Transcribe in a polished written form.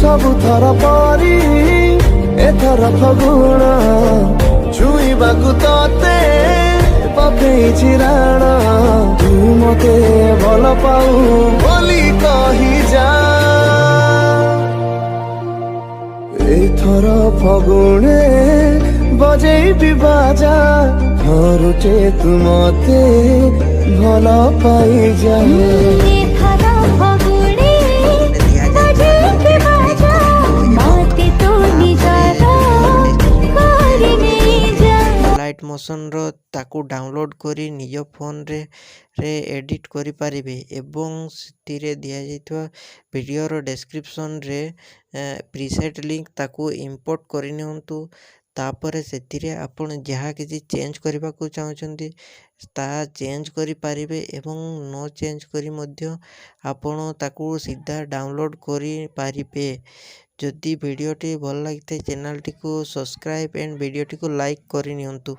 ସବୁଥର ପରି ଏଥର ଫଗୁଣ ଛୁଇଁବାକୁ ତତେ ପକେଇଛି ରାଣ। ତୁ ମତେ ଭଲ ପାଉ ବୋଲି କହିଯା। ଏଥର ଫଗୁଣେ ବଜେଇବି ବାଜା, ଘରୁଟେ ତୁ ମତେ ଭଲ ପାଇଯା। ଲାଇଟ୍ ମୋସନ୍ର ତାକୁ ଡାଉନଲୋଡ୍ କରି ନିଜ ଫୋନ୍ରେ ଏଡ଼ିଟ୍ କରିପାରିବେ ଏବଂ ସେଥିରେ ଦିଆଯାଇଥିବା ଭିଡ଼ିଓର ଡେସ୍କ୍ରିପସନ୍ରେ ପ୍ରିସେଟ୍ ଲିଙ୍କ୍ ତାକୁ ଇମ୍ପୋର୍ଟ କରିନିଅନ୍ତୁ। ତାପରେ ସେଥିରେ ଆପଣ ଯାହା କିଛି ଚେଞ୍ଜ କରିବାକୁ ଚାହୁଁଛନ୍ତି ତାହା ଚେଞ୍ଜ କରିପାରିବେ ଏବଂ ନ ଚେଞ୍ଜ କରି ମଧ୍ୟ ଆପଣ ତାକୁ ସିଧା ଡାଉନଲୋଡ୍ କରିପାରିବେ। ଯଦି ଭିଡ଼ିଓଟି ଭଲ ଲାଗିଥାଏ ଚ୍ୟାନେଲଟିକୁ ସବସ୍କ୍ରାଇବ୍ ଏଣ୍ଡ ଭିଡ଼ିଓଟିକୁ ଲାଇକ୍ କରିନିଅନ୍ତୁ।